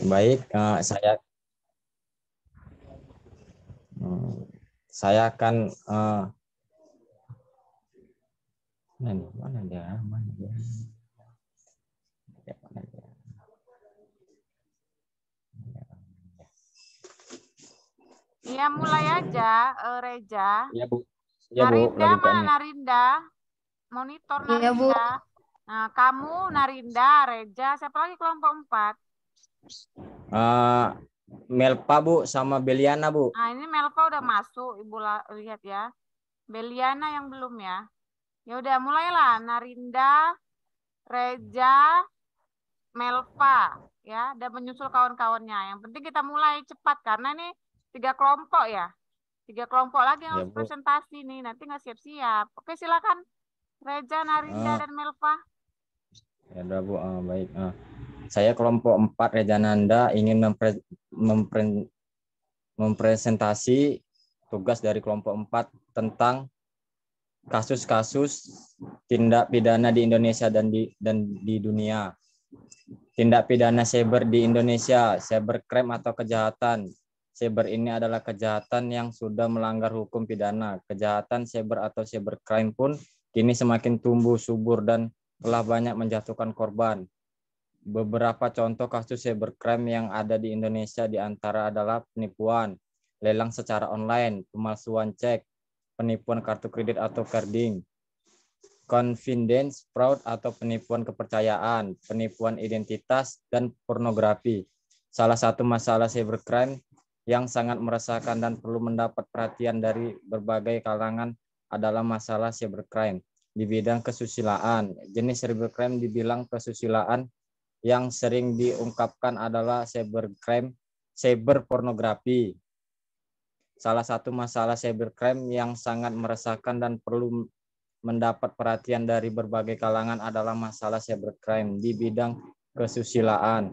Baik, saya akan mana dia? Iya, mulai aja, Reja. Iya, Bu. Iya, Bu, Narinda lagi mana teknik. Narinda? Monitor Iya, Bu. Narinda. Nah, kamu Narinda, Reja, siapa lagi kelompok 4? Melpa, Bu, sama Beliana, Bu. Nah, ini Melva udah masuk, Ibu lihat ya. Beliana yang belum ya. Ya udah, mulailah. Narinda, Reja, Melva, ya, dan menyusul kawan-kawannya. Yang penting kita mulai cepat karena ini 3 kelompok ya. 3 kelompok lagi yang Ya, harus Bu. presentasi nih. Nanti nggak siap-siap. Oke, silakan. Reja, Narinda, dan Melva. Ya udah, Bu. Baik. Saya kelompok 4 Rejananda ingin mempresentasi tugas dari kelompok 4 tentang kasus-kasus tindak pidana di Indonesia dan di dunia. Tindak pidana cyber di Indonesia, cybercrime atau kejahatan. Cyber ini adalah kejahatan yang sudah melanggar hukum pidana. Kejahatan cyber atau cybercrime pun kini semakin tumbuh subur dan telah banyak menjatuhkan korban. Beberapa contoh kasus cybercrime yang ada di Indonesia diantara adalah penipuan, lelang secara online, pemalsuan cek, penipuan kartu kredit atau carding, confidence fraud atau penipuan kepercayaan, penipuan identitas, dan pornografi. Salah satu masalah cybercrime yang sangat meresahkan dan perlu mendapat perhatian dari berbagai kalangan adalah masalah cybercrime di bidang kesusilaan. Jenis cybercrime dibilang kesusilaan yang sering diungkapkan adalah cybercrime, cyberpornografi. Salah satu masalah cybercrime yang sangat meresahkan dan perlu mendapat perhatian dari berbagai kalangan adalah masalah cybercrime di bidang kesusilaan.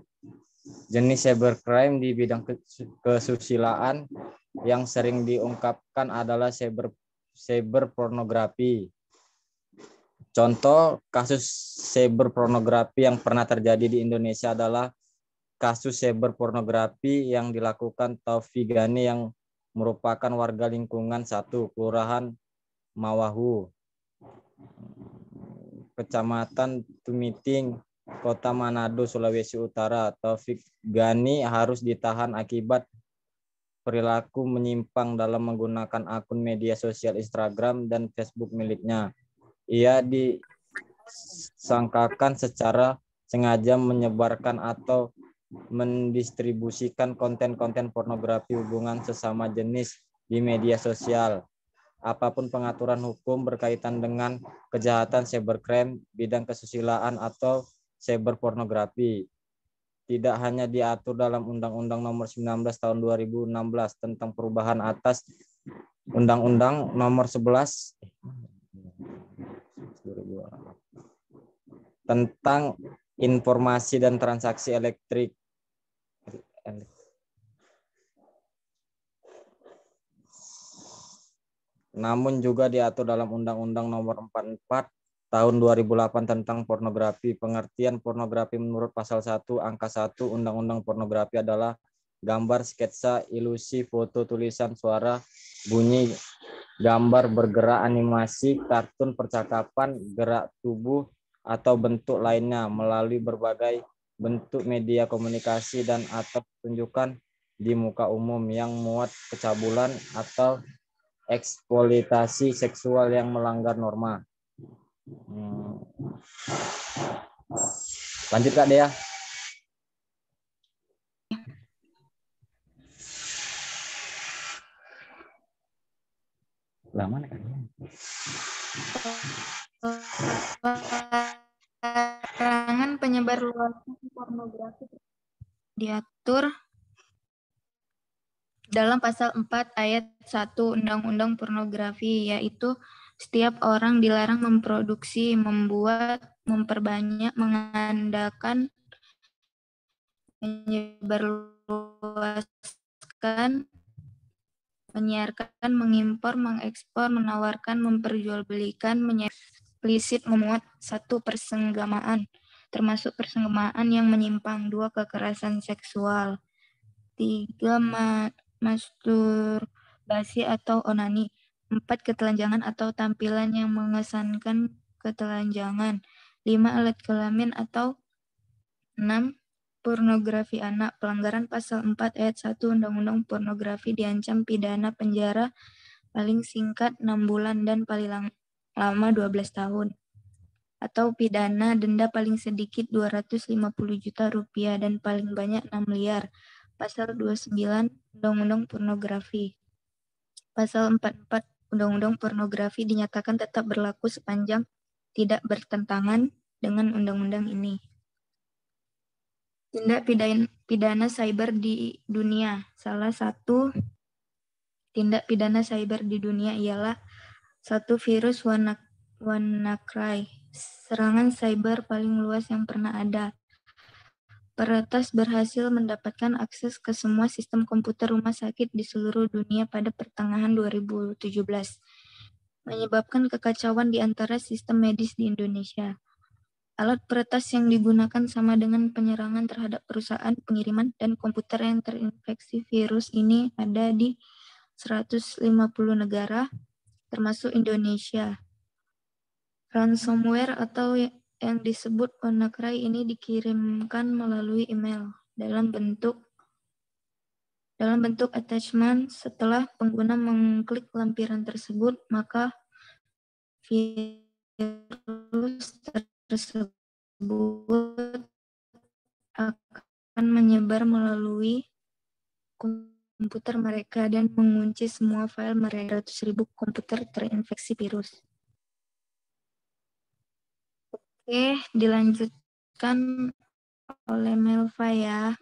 Jenis cybercrime di bidang kesusilaan yang sering diungkapkan adalah cyberpornografi. Contoh kasus cyberpornografi yang pernah terjadi di Indonesia adalah kasus cyberpornografi yang dilakukan Taufik Gani yang merupakan warga lingkungan 1 Kelurahan Mawahu, Kecamatan Tumiting, Kota Manado, Sulawesi Utara. Taufik Gani harus ditahan akibat perilaku menyimpang dalam menggunakan akun media sosial Instagram dan Facebook miliknya. Ia disangkakan secara sengaja menyebarkan atau mendistribusikan konten-konten pornografi hubungan sesama jenis di media sosial. Apapun pengaturan hukum berkaitan dengan kejahatan cybercrime, bidang kesusilaan atau cyberpornografi tidak hanya diatur dalam Undang-Undang Nomor 19 Tahun 2016 tentang perubahan atas Undang-Undang Nomor 11 tentang informasi dan transaksi elektrik. Namun juga diatur dalam Undang-Undang Nomor 44 Tahun 2008 tentang pornografi. Pengertian pornografi menurut pasal 1 angka 1 Undang-Undang Pornografi adalah gambar, sketsa, ilusi, foto, tulisan, suara, bunyi, gambar, bergerak, animasi, kartun, percakapan, gerak tubuh, atau bentuk lainnya melalui berbagai bentuk media komunikasi dan atau pertunjukan di muka umum yang muat kecabulan atau eksploitasi seksual yang melanggar norma. Lanjut Kak Dea. Lah mana Kak Dea? Larangan penyebar luasan pornografi diatur dalam pasal 4 ayat 1 Undang-Undang Pornografi, yaitu setiap orang dilarang memproduksi, membuat, memperbanyak, mengandalkan, menyebarluaskan, menyiarkan, mengimpor, mengekspor, menawarkan, memperjualbelikan, eksplisit memuat satu persenggamaan termasuk persamaan yang menyimpang. 2. Kekerasan seksual. 3. Masturbasi atau onani. 4. Ketelanjangan atau tampilan yang mengesankan ketelanjangan. 5. Alat kelamin atau 6. Pornografi anak. Pelanggaran pasal 4 ayat 1 Undang-Undang Pornografi diancam pidana penjara paling singkat 6 bulan dan paling lama 12 tahun. Atau pidana denda paling sedikit 250 juta rupiah dan paling banyak 6 miliar. Pasal 29 Undang-Undang Pornografi. Pasal 44 Undang-Undang Pornografi dinyatakan tetap berlaku sepanjang tidak bertentangan dengan undang-undang ini. Tindak pidana cyber di dunia. Salah satu tindak pidana cyber di dunia ialah 1. Virus WannaCry. Serangan cyber paling luas yang pernah ada. Peretas berhasil mendapatkan akses ke semua sistem komputer rumah sakit di seluruh dunia pada pertengahan 2017, menyebabkan kekacauan di antara sistem medis di Indonesia. Alat peretas yang digunakan sama dengan penyerangan terhadap perusahaan pengiriman dan komputer yang terinfeksi virus ini ada di 150 negara, termasuk Indonesia. Ransomware atau yang disebut WannaCry ini dikirimkan melalui email dalam bentuk attachment. Setelah pengguna mengklik lampiran tersebut, maka virus tersebut akan menyebar melalui komputer mereka dan mengunci semua file mereka. 100.000 komputer terinfeksi virus. Oke, dilanjutkan oleh Melva ya.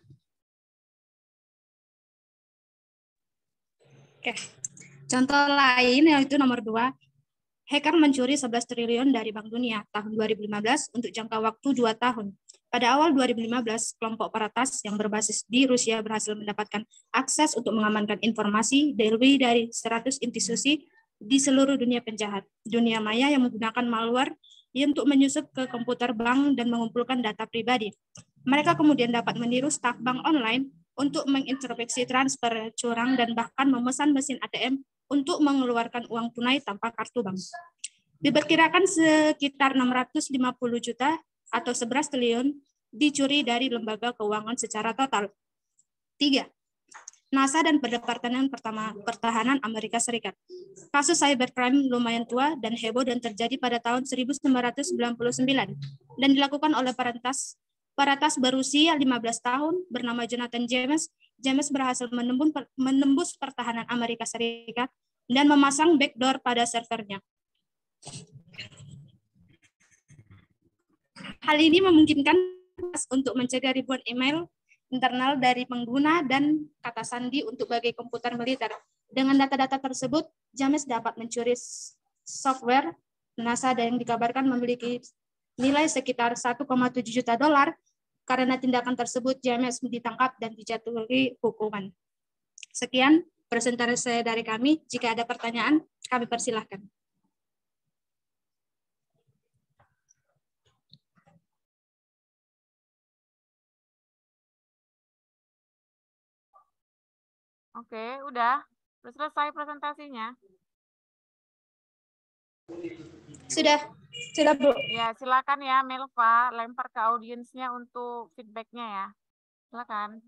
Oke. Contoh lain yaitu nomor 2. Hacker mencuri 11 triliun dari Bank Dunia tahun 2015 untuk jangka waktu 2 tahun. Pada awal 2015, kelompok peretas yang berbasis di Rusia berhasil mendapatkan akses untuk mengamankan informasi dari 100 institusi di seluruh dunia penjahat. Dunia maya yang menggunakan malware untuk menyusup ke komputer bank dan mengumpulkan data pribadi. Mereka kemudian dapat meniru staf bank online untuk mengintervensi transfer curang dan bahkan memesan mesin ATM untuk mengeluarkan uang tunai tanpa kartu bank. Diperkirakan sekitar 650 juta atau 11 triliun dicuri dari lembaga keuangan secara total. 3. NASA dan Departemen Pertahanan Amerika Serikat. Kasus cybercrime lumayan tua dan heboh dan terjadi pada tahun 1999 dan dilakukan oleh peretas berusia 15 tahun bernama Jonathan James. James berhasil menembus pertahanan Amerika Serikat dan memasang backdoor pada servernya. Hal ini memungkinkan untuk mencegah ribuan email internal dari pengguna dan kata sandi untuk bagai komputer militer. Dengan data-data tersebut, James dapat mencuri software NASA yang dikabarkan memiliki nilai sekitar 1,7 juta dolar. Karena tindakan tersebut, James ditangkap dan dijatuhi hukuman. Sekian presentasi dari kami. Jika ada pertanyaan, kami persilahkan. Oke, udah selesai presentasinya. Sudah Bu. Ya, silakan ya Melva, lempar ke audiensnya untuk feedbacknya ya. Silakan.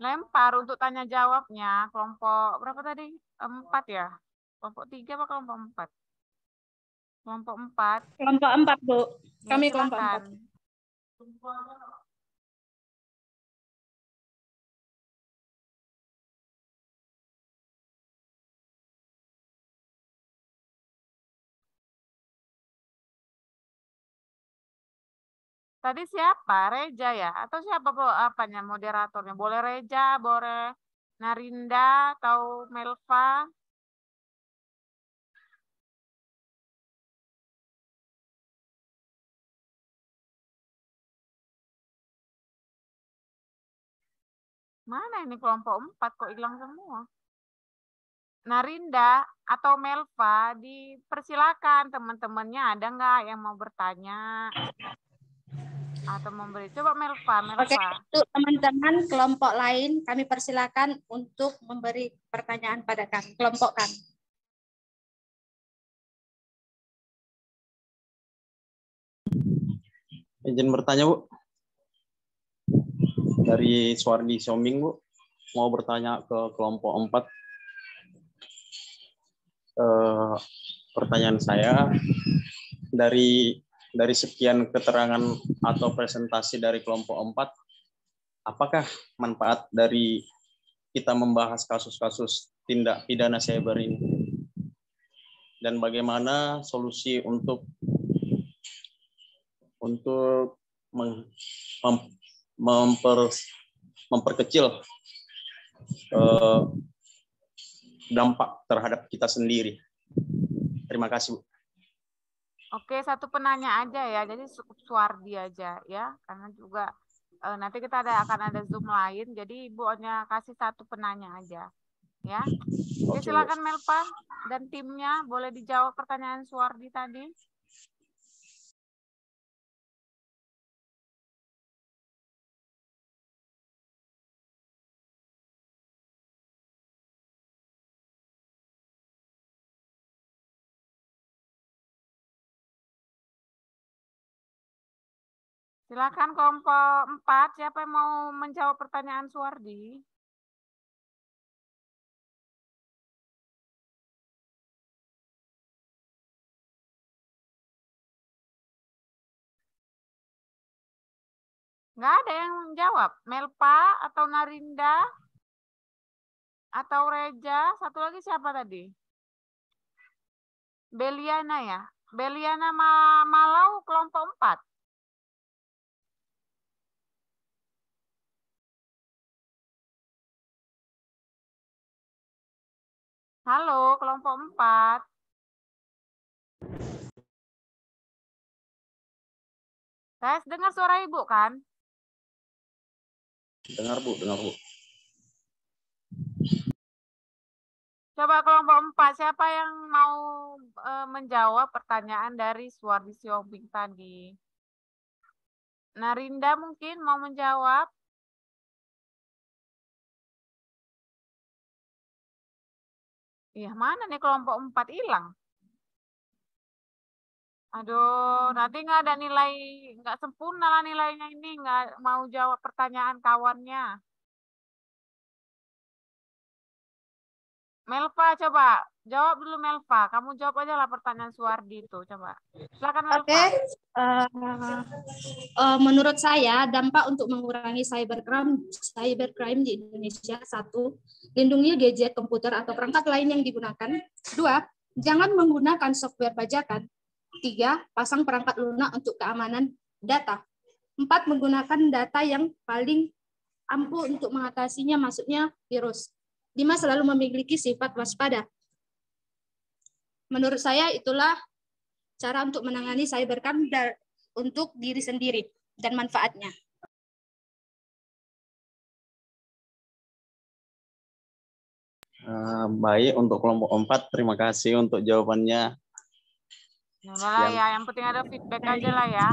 Lempar untuk tanya jawabnya kelompok berapa tadi? 4 ya? Kelompok 3 apa kelompok 4? Kelompok 4. Kelompok 4, Bu. Kami Ya, kelompok 4. Tadi siapa? Reja ya? Atau siapa apanya moderatornya? Boleh Reja, boleh Narinda atau Melva? Mana ini kelompok 4 kok hilang semua? Narinda atau Melva, dipersilakan teman-temannya ada nggak yang mau bertanya atau memberi? Coba Melva. Oke, untuk teman-teman kelompok lain kami persilakan untuk memberi pertanyaan pada kami, kelompok kami. Izin bertanya, Bu. Dari Suwardi Siombing, Bu. Mau bertanya ke kelompok 4. Pertanyaan saya, dari sekian keterangan atau presentasi dari kelompok 4, apakah manfaat dari kita membahas kasus-kasus tindak pidana cyber ini? Dan bagaimana solusi untuk memperkecil dampak terhadap kita sendiri? Terima kasih, Bu. Oke, satu penanya aja ya, jadi Suwardi aja ya, karena juga nanti kita akan ada Zoom lain, jadi Ibu hanya kasih satu penanya aja ya. Oke, silakan Melva dan timnya boleh dijawab pertanyaan Suwardi tadi. Silakan kelompok 4, siapa yang mau menjawab pertanyaan Suwardi? Nggak ada yang menjawab. Melva atau Narinda atau Reja, satu lagi siapa tadi? Beliana ya. Beliana Malau kelompok 4. Halo, kelompok 4. Saya dengar suara Ibu kan? Dengar, Bu. Coba kelompok 4, siapa yang mau menjawab pertanyaan dari Suwardi Siombing tadi? Narinda mungkin mau menjawab? Iya, mana nih kelompok 4 hilang? Aduh, nanti nggak ada nilai, nggak sempurna lah nilainya ini, nggak mau jawab pertanyaan kawannya. Melva, coba jawab dulu Melva. Kamu jawab aja lah pertanyaan Suwardi itu, coba. Silakan Melva. Oke, menurut saya dampak untuk mengurangi cybercrime di Indonesia: 1, lindungi gadget, komputer atau perangkat lain yang digunakan. 2, jangan menggunakan software bajakan. 3, pasang perangkat lunak untuk keamanan data. 4, menggunakan data yang paling ampuh untuk mengatasinya, maksudnya virus. 5, selalu memiliki sifat waspada. Menurut saya itulah cara untuk menangani cybercrime untuk diri sendiri dan manfaatnya. Baik, untuk kelompok 4, terima kasih untuk jawabannya. Nah, yang penting ada feedback aja lah ya.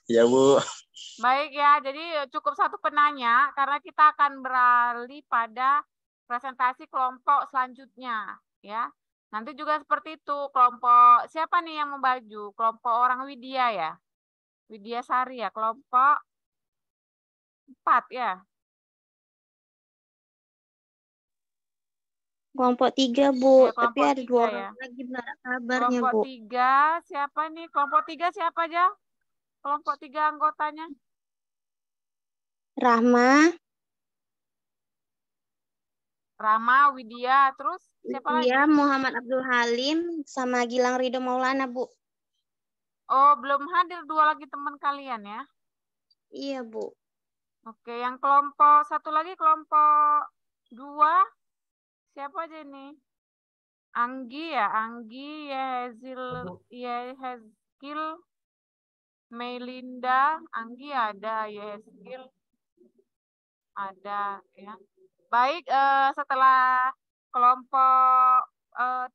Ya, Bu. Baik ya, jadi cukup satu penanya karena kita akan beralih pada presentasi kelompok selanjutnya ya. Nanti juga seperti itu, kelompok siapa nih yang membaju? Kelompok orang Widya ya. Widya Sari ya, kelompok 4 ya. Kelompok 3, Bu. Ya, Tapi ada 2 orang ya. lagi belum ada kabarnya, kelompok Bu. 3, siapa nih? Kelompok 3 siapa aja? Kelompok 3 anggotanya? Rama, Widya, terus siapa lagi? Iya, Muhammad Abdul Halim sama Gilang Ridho Maulana, Bu. Oh, belum hadir 2 lagi teman kalian ya? Iya, Bu. Oke, yang kelompok satu lagi, kelompok 2, siapa aja ini? Anggi ya, Anggi, Yehezkil, Melinda, Anggi ada, Yehezkil, ada ya. Baik, setelah kelompok 3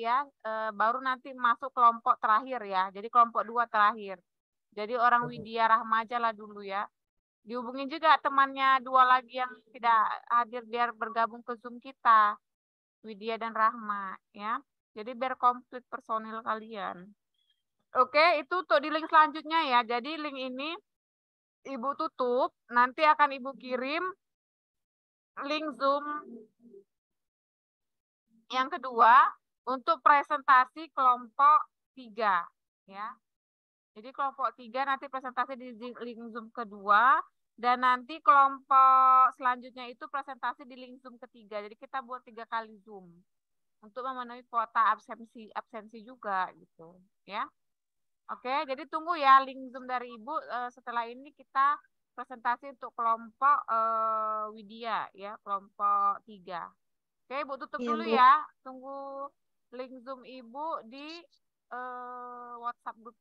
ya, baru nanti masuk kelompok terakhir ya. Jadi kelompok 2 terakhir. Jadi orang Widya Rahma aja lah dulu ya. Dihubungin juga temannya 2 lagi yang tidak hadir biar bergabung ke Zoom kita. Widya dan Rahma ya. Jadi biar komplit personil kalian. Oke, itu untuk di link selanjutnya ya. Jadi link ini Ibu tutup, nanti akan Ibu kirim link Zoom yang kedua untuk presentasi kelompok 3 ya. Jadi kelompok 3 nanti presentasi di link Zoom kedua dan nanti kelompok selanjutnya itu presentasi di link Zoom ketiga. Jadi kita buat 3 kali Zoom untuk memenuhi kuota absensi juga gitu ya. Oke, jadi tunggu ya link Zoom dari Ibu. Setelah ini kita presentasi untuk kelompok Widya ya, kelompok 3. Oke, Ibu tutup Iya, dulu Bu. ya. Tunggu link Zoom Ibu di WhatsApp grup